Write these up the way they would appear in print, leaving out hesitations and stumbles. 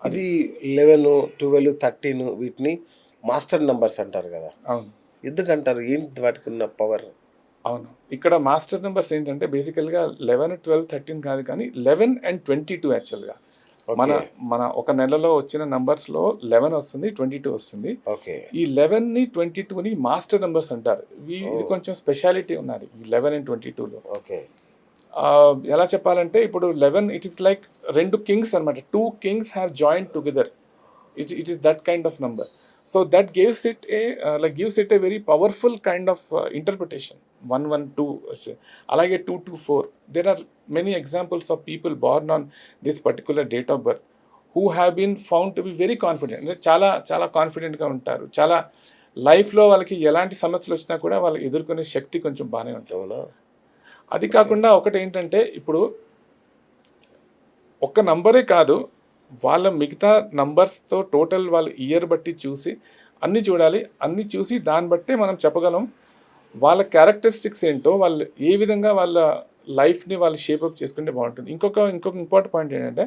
అది. ఇది 11, 12, 13 వీటిని మాస్టర్ నంబర్స్ అంటారు గదా! అవును. ఎందుకంటారు? ఏంటి వాటికున్న పవర్? అవును. ఇక్కడ మాస్టర్ నంబర్స్ ఏంటంటే బేసికల్‌గా 11, 12, 13 కాదు కానీ 11 అండ్ 22 యాక్చువల్‌గా. మన ఓకే. మన ఒక నెలలో వచ్చిన నంబర్స్‌లో 11 వస్తుంది, 22 వస్తుంది. ఓకే. ఈ 11ని, 22ని మాస్టర్ నంబర్స్ అంటారు. ఇది ఓహ్! కొంచెం స్పెషాలిటీ ఉన్నది. ఈ 11 అండ్ 22లో. ఓకే. ఎలా చెప్పాలంటే ఇప్పుడు 11 ఇట్ ఈస్ లైక్ 2 కింగ్స్ అన్నమాట. 2 kings have joined together. It is that kind of number. So that gives it a very powerful kind of interpretation. 112 అలాగే 224. There are many examples of people born on this particular date of birth who have been found to be very confident. అంటే చాలా చాలా కాన్ఫిడెంట్గా ఉంటారు. చాలా లైఫ్లో వాళ్ళకి ఎలాంటి సమస్యలు వచ్చినా కూడా వాళ్ళు ఎదుర్కొనే శక్తి కొంచెం బాగానే ఉంటుంది. అవునా? అది ఓకే. కాకుండా ఒకటి ఏంటంటే ఇప్పుడు ఒక్క నంబరే కాదు, వాళ్ళ మిగతా నంబర్స్‌తో టోటల్ వాళ్ళ ఇయర్ బట్టి చూసి అన్నీ చూడాలి. అన్నీ చూసి దాన్ని బట్టే మనం చెప్పగలం. వాళ్ళ క్యారెక్టరిస్టిక్స్ ఏంటో, వాళ్ళు ఏ విధంగా వాళ్ళ లైఫ్‌ని వాళ్ళు షేప్ అప్ చేసుకుంటే బావుంటుంది. ఇంకొక ఇంపార్టెంట్ పాయింట్ ఏంటంటే,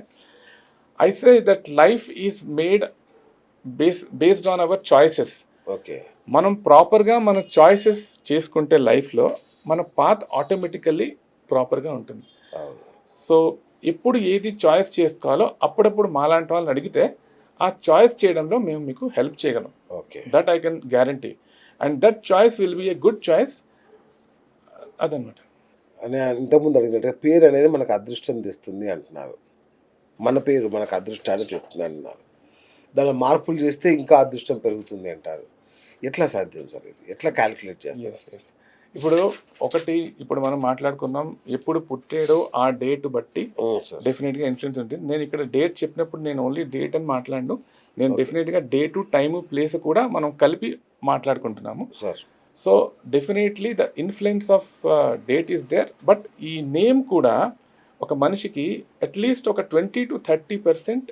I say that life is made based on our choices. Okay. మనం ప్రాపర్‌గా మన చాయిసెస్ చేసుకుంటే లైఫ్‌లో మన పాత్ ఆటోమేటికల్లీ ప్రాపర్‌గా ఉంటుంది. అవును. సో ఎప్పుడు ఏది చాయిస్ చేసుకోవాలో అప్పుడప్పుడు మాలాంటి వాళ్ళని అడిగితే ఆ చాయిస్ చేయడంలో మేము మీకు హెల్ప్ చేయగలం. Okay. That I can guarantee. And that choice will be a good choice. అదనమాట. అని ఇంతకుముందు అడిగినట్టుగా పేరు అనేది మనకు అదృష్టం తెస్తుంది అంటున్నారు. మన పేరు మనకు అదృష్టాన్ని తెస్తుంది అంటున్నారు. దానిలో మార్పులు చేస్తే ఇంకా అదృష్టం పెరుగుతుంది అంటారు. ఎట్లా సాధ్యం సార్ ఇది? ఎట్లా కాలిక్యులేట్ చేస్తారు? ఎస్ ఎస్ ఇప్పుడు ఇప్పుడు మనం మాట్లాడుకున్నాం ఎప్పుడు పుట్టాడో ఆ డేట్ బట్టి సార్. డెఫినెట్గా ఇన్ఫ్లుయెన్స్ ఉంటుంది. నేను ఇక్కడ డేట్ చెప్పినప్పుడు నేను ఓన్లీ డేట్ అని మాట్లాడను. నేను ఓకే. డెఫినెట్గా డేటు, టైము, ప్లేస్ కూడా మనం కలిపి మాట్లాడుకుంటున్నాము. Sir. So definitely the influence of date is there. But ఈ నేమ్ కూడా ఒక మనిషికి అట్లీస్ట్ ఒక 20-30%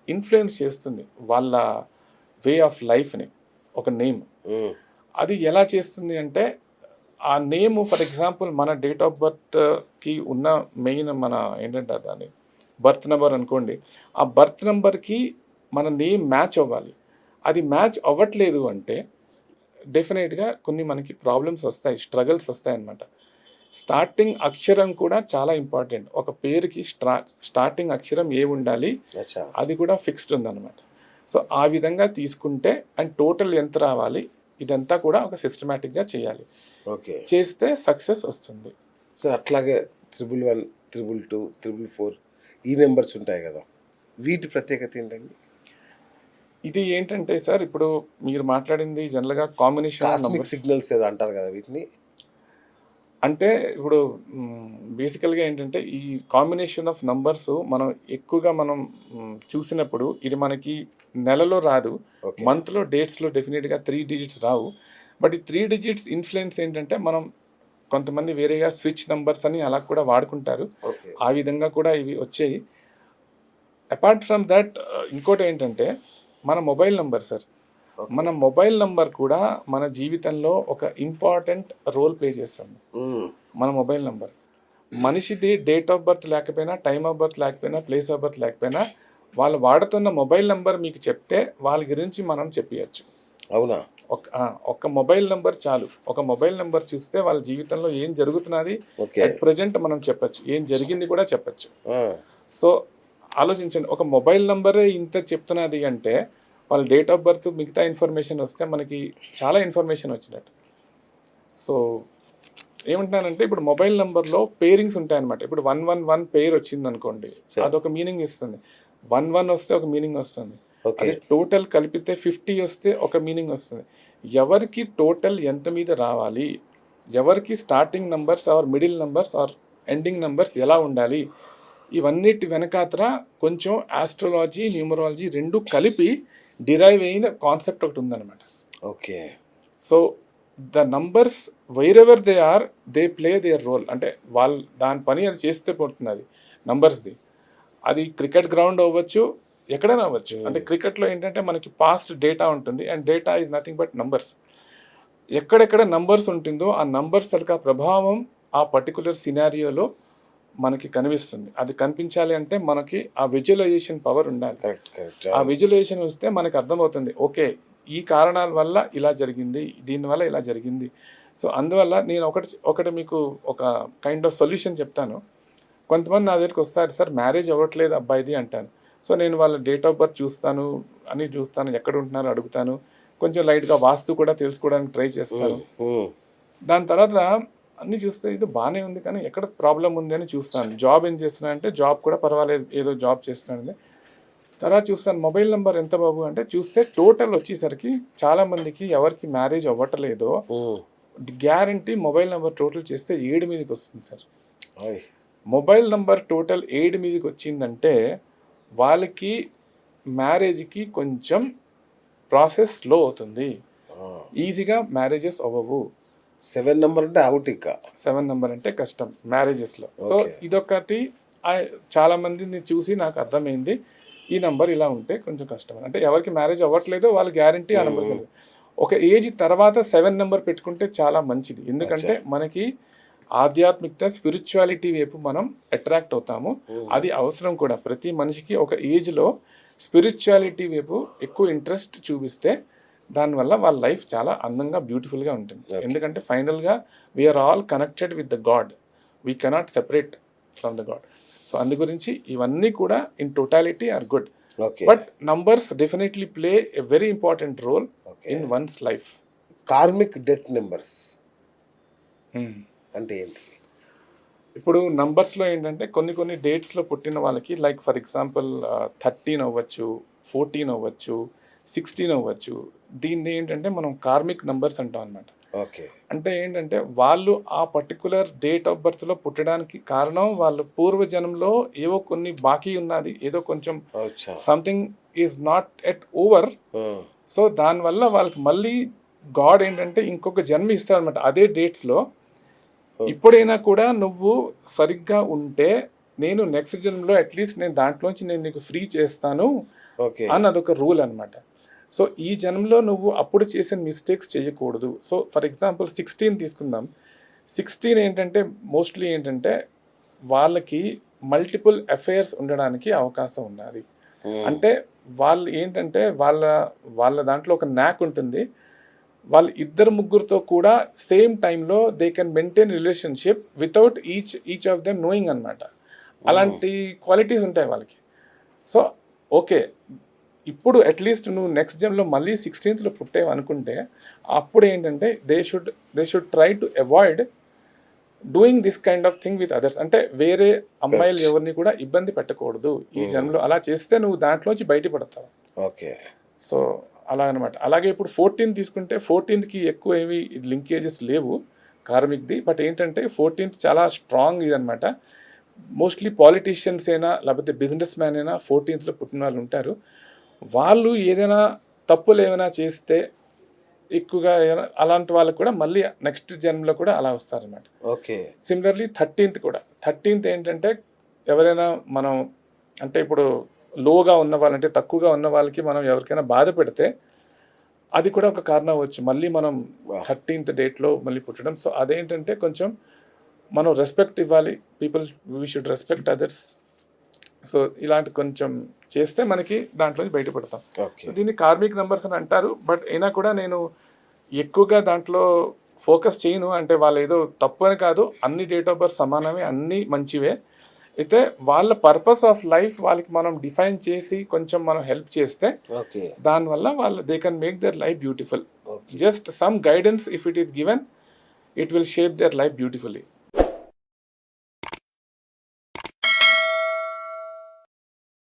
ఇన్ఫ్లుయెన్స్ చేస్తుంది వాళ్ళ వే ఆఫ్ లైఫ్ని. ఒక నేమ్ హ్మ్. అది ఎలా చేస్తుంది అంటే ఆ నేమ్ ఫర్ ఎగ్జాంపుల్ మన డేట్ ఆఫ్ బర్త్కి ఉన్న మెయిన్ మన ఏంటంటే దాన్ని బర్త్ నెంబర్ అనుకోండి. ఆ బర్త్ నెంబర్కి మన నేమ్ మ్యాచ్ అవ్వాలి. అది మ్యాచ్ అవ్వట్లేదు అంటే డెఫినెట్గా కొన్ని మనకి ప్రాబ్లమ్స్ వస్తాయి, స్ట్రగల్స్ వస్తాయన్నమాట. స్టార్టింగ్ అక్షరం కూడా చాలా ఇంపార్టెంట్. ఒక పేరుకి స్టార్టింగ్ అక్షరం ఏ ఉండాలి అచ్చా. అది కూడా ఫిక్స్డ్ ఉందన్నమాట. సో ఆ విధంగా తీసుకుంటే అండ్ టోటల్ ఎంత రావాలి ఇదంతా కూడా ఒక సిస్టమేటిక్గా చేయాలి. ఓకే. చేస్తే సక్సెస్ వస్తుంది. సార్ అట్లాగే 111, 222, 444 ఈ నెంబర్స్ ఉంటాయి కదా! వీటి ప్రత్యేకత ఏంటండి? ఇది ఏంటంటే సార్ ఇప్పుడు మీరు మాట్లాడింది జనరల్గా combination of cosmic numbers. Signals ఏదో అంటారు కదా వీటిని? అంటే ఇప్పుడు బేసికల్గా ఏంటంటే ఈ కాంబినేషన్ ఆఫ్ నంబర్స్ మనం ఎక్కువగా మనం చూసినప్పుడు ఇది మనకి నెలలో రాదు, ఓకే. మంత్లో డేట్స్లో డెఫినెట్గా 3 డిజిట్స్ రావు. బట్ ఈ 3 డిజిట్స్ ఇన్ఫ్లుయెన్స్ ఏంటంటే మనం కొంతమంది వేరేగా స్విచ్ నంబర్స్ అని అలా కూడా వాడుకుంటారు. ఓకే. ఆ విధంగా కూడా ఇవి వచ్చాయి. అపార్ట్ ఫ్రమ్ దట్ ఇంకోటి ఏంటంటే మన మొబైల్ నంబర్ సార్. ఓకే. మన మొబైల్ నంబర్ కూడా మన జీవితంలో ఒక ఇంపార్టెంట్ రోల్ ప్లే చేస్తుంది. హ్మ్. మన మొబైల్ నంబర్ మనిషిది డేట్ ఆఫ్ బర్త్ లేకపోయినా, టైమ్ ఆఫ్ బర్త్ లేకపోయినా, ప్లేస్ ఆఫ్ బర్త్ లేకపోయినా వాళ్ళు వాడుతున్న మొబైల్ నంబర్ మీకు చెప్తే వాళ్ళ గురించి మనం చెప్పియచ్చు. అవునా? ఒక్క మొబైల్ నంబర్ చాలు. ఒక మొబైల్ నంబర్ చూస్తే వాళ్ళ జీవితంలో ఏం జరుగుతున్నది ఓకే. అట్ ప్రెజెంట్ మనం చెప్పచ్చు, ఏం జరిగింది కూడా చెప్పచ్చు. ఆ! సో ఆలోచించండి, ఒక మొబైల్ నంబరే ఇంత చెప్తున్నది అంటే వాళ్ళ డేట్ ఆఫ్ బర్త్ మిగతా ఇన్ఫర్మేషన్ వస్తే మనకి చాలా ఇన్ఫర్మేషన్ వచ్చినట్టు. సో ఏమంటున్నానంటే ఇప్పుడు మొబైల్ నెంబర్లో పేరింగ్స్ ఉంటాయన్నమాట. ఇప్పుడు 111 పేరు వచ్చింది అనుకోండి, సరే. అదొక మీనింగ్ ఇస్తుంది. 11 వస్తే ఒక మీనింగ్ వస్తుంది. ఓకే. అది టోటల్ కలిపితే 50 వస్తే ఒక మీనింగ్ వస్తుంది. ఎవరికి టోటల్ ఎంత మీద రావాలి, ఎవరికి starting numbers or middle numbers or ending numbers ఎలా ఉండాలి, ఇవన్నిటి వెనకాతర కొంచెం ఆస్ట్రాలజీ, న్యూమరాలజీ రెండు కలిపి డిరైవ్ అయిన కాన్సెప్ట్ ఒకటి ఉందన్నమాట. Okay. So the numbers wherever they are they play their role. అంటే వాళ్ళు దాని పని అది చేస్తే పడుతుంది అది నంబర్స్ది. అది క్రికెట్ గ్రౌండ్ అవ్వచ్చు, ఎక్కడైనా అవ్వచ్చు. అంటే క్రికెట్లో ఏంటంటే మనకి పాస్ట్ డేటా ఉంటుంది and data is nothing but numbers. ఎక్కడెక్కడ నంబర్స్ ఉంటుందో ఆ నంబర్స్ తరక ప్రభావం ఆ పర్టికులర్ సినారియోలో మనకి కనిపిస్తుంది. అది కనిపించాలి అంటే మనకి ఆ విజువలైజేషన్ పవర్ ఉండాలి. కరెక్ట్ ఆ విజువలైజేషన్ వస్తే మనకు అర్థమవుతుంది, ఓకే ఈ కారణాల వల్ల ఇలా జరిగింది, దీనివల్ల ఇలా జరిగింది. సో అందువల్ల నేను ఒకటి మీకు ఒక కైండ్ ఆఫ్ సొల్యూషన్ చెప్తాను. కొంతమంది నా దగ్గరికి వస్తారు, సార్ మ్యారేజ్ అవ్వట్లేదు అబ్బాయిది అంటాను. సో నేను వాళ్ళ డేట్ ఆఫ్ బర్త్ చూస్తాను, అన్నీ చూస్తాను, ఎక్కడ ఉంటున్నారో అడుగుతాను, కొంచెం లైట్గా వాస్తు కూడా తెలుసుకోవడానికి ట్రై చేస్తాను. దాని తర్వాత అన్నీ చూస్తే ఇది బాగానే ఉంది కానీ ఎక్కడ ప్రాబ్లం ఉంది అని చూస్తాను. జాబ్ ఏం చేస్తున్నా అంటే జాబ్ కూడా పర్వాలేదు, ఏదో జాబ్ చేస్తున్నాను. తర్వాత చూస్తాను మొబైల్ నెంబర్ ఎంత బాబు అంటే చూస్తే టోటల్ వచ్చేసరికి చాలామందికి ఎవరికి మ్యారేజ్ అవ్వట్లేదో గ్యారంటీ మొబైల్ నెంబర్ టోటల్ చేస్తే 7 మీదకి వస్తుంది సార్. మొబైల్ నెంబర్ టోటల్ 7 మీదకి వచ్చిందంటే వాళ్ళకి మ్యారేజ్కి కొంచెం ప్రాసెస్ స్లో అవుతుంది, ఈజీగా మ్యారేజెస్ అవ్వవు. 7 నెంబర్ అంటే అవుట్ ఇక 7 నెంబర్ అంటే కష్టం మ్యారేజెస్లో. సో ఇదొకటి చాలా మందిని చూసి నాకు అర్థమైంది, ఈ నెంబర్ ఇలా ఉంటే కొంచెం కష్టం. అంటే ఎవరికి మ్యారేజ్ అవ్వట్లేదో వాళ్ళు గ్యారంటీ ఆ నెంబర్ కలిగి. ఒక ఏజ్ తర్వాత 7 నెంబర్ పెట్టుకుంటే చాలా మంచిది. ఎందుకంటే మనకి ఆధ్యాత్మికత స్పిరిచువాలిటీ వైపు మనం అట్రాక్ట్ అవుతాము. అది అవసరం కూడా. ప్రతి మనిషికి ఒక ఏజ్లో స్పిరిచువాలిటీ వైపు ఎక్కువ ఇంట్రెస్ట్ చూపిస్తే దానివల్ల వాళ్ళ లైఫ్ చాలా అందంగా బ్యూటిఫుల్గా ఉంటుంది. ఎందుకంటే ఫైనల్గా we're all connected with the God, we cannot separate from the God. So అందు గురించి ఇవన్నీ కూడా in totality are good. But numbers definitely play a very important role in one's life. Karmic death numbers అంటే ఏంటి? ఇప్పుడు నంబర్స్లో ఏంటంటే కొన్ని డేట్స్లో పుట్టిన వాళ్ళకి, లైక్ ఫర్ ఎగ్జాంపుల్ 13 అవ్వచ్చు, 14 అవ్వచ్చు, 16 అవ్వచ్చు. దీన్ని ఏంటంటే మనం కార్మిక్ నంబర్స్ అంటాం అనమాట. అంటే ఏంటంటే వాళ్ళు ఆ పర్టికులర్ డేట్ ఆఫ్ బర్త్లో పుట్టడానికి కారణం వాళ్ళు పూర్వజన్మలో ఏవో కొన్ని బాకీ ఉన్నది, ఏదో కొంచెం something is not at over. So దానివల్ల వాళ్ళకి మళ్ళీ గాడ్ ఏంటంటే ఇంకొక జన్మ ఇస్తాడు అనమాట అదే డేట్స్లో. ఇప్పుడైనా కూడా నువ్వు సరిగ్గా ఉంటే నేను నెక్స్ట్ జన్మలో అట్లీస్ట్ నేను దాంట్లోంచి నేను నీకు ఫ్రీ చేస్తాను అని అదొక రూల్ అనమాట. సో ఈ జన్మలో నువ్వు అప్పుడు చేసిన మిస్టేక్స్ చేయకూడదు. సో ఫర్ ఎగ్జాంపుల్ 16 తీసుకుందాం. 16 ఏంటంటే మోస్ట్లీ ఏంటంటే వాళ్ళకి మల్టిపుల్ అఫైర్స్ ఉండడానికి అవకాశం ఉన్నది. అంటే వాళ్ళు ఏంటంటే వాళ్ళ దాంట్లో ఒక న్యాక్ ఉంటుంది. వాళ్ళు ఇద్దరు ముగ్గురితో కూడా సేమ్ టైంలో they can maintain relationship without each of them knowing అనమాట. అలాంటి క్వాలిటీస్ ఉంటాయి వాళ్ళకి. సో ఓకే, ఇప్పుడు అట్లీస్ట్ నువ్వు నెక్స్ట్ జన్మలో మళ్ళీ 16th పుట్టేవు అనుకుంటే అప్పుడు ఏంటంటే they should try to avoid doing this kind of thing with others. అంటే వేరే అమ్మాయిలు ఎవరిని కూడా ఇబ్బంది పెట్టకూడదు ఈ జన్మలో. అలా చేస్తే నువ్వు దాంట్లోంచి బయటపడతావు. ఓకే, సో అలా అనమాట. అలాగే ఇప్పుడు 14 తీసుకుంటే 14కి ఎక్కువ ఏవి లింకేజెస్ లేవు కార్మిక్ది. బట్ ఏంటంటే 14th చాలా స్ట్రాంగ్ ఇది అనమాట. మోస్ట్లీ పాలిటీషియన్స్ అయినా లేకపోతే బిజినెస్ మ్యాన్ అయినా 14th పుట్టిన వాళ్ళు ఉంటారు. వాళ్ళు ఏదైనా తప్పులు ఏమైనా చేస్తే ఎక్కువగా అలాంటి వాళ్ళకు కూడా మళ్ళీ నెక్స్ట్ జన్మలో కూడా అలా వస్తారనమాట. ఓకే, సిమిలర్లీ 13th కూడా. 13th ఏంటంటే ఎవరైనా మనం అంటే ఇప్పుడు లోగా ఉన్న వాళ్ళంటే తక్కువగా ఉన్న వాళ్ళకి మనం ఎవరికైనా బాధ పెడితే అది కూడా ఒక కారణం అవ్వచ్చు మళ్ళీ మనం 13th డేట్లో మళ్ళీ పుట్టడం. సో అదేంటంటే కొంచెం మనం రెస్పెక్ట్ ఇవ్వాలి, we should respect others. So ఇలాంటి కొంచెం చేస్తే మనకి దాంట్లో బయటపడతాం. దీన్ని కార్మిక్ నెంబర్స్ అని అంటారు. బట్ అయినా కూడా నేను ఎక్కువగా దాంట్లో ఫోకస్ చేయను. అంటే వాళ్ళు ఏదో తప్పు అని కాదు, అన్ని డేట్ ఆఫ్ బర్త్ సమానమే, అన్నీ మంచివే. అయితే వాళ్ళ పర్పస్ ఆఫ్ లైఫ్ వాళ్ళకి మనం డిఫైన్ చేసి కొంచెం మనం హెల్ప్ చేస్తే దానివల్ల వాళ్ళు they can make their life beautiful. Just some guidance if it is given, it will shape their life beautifully.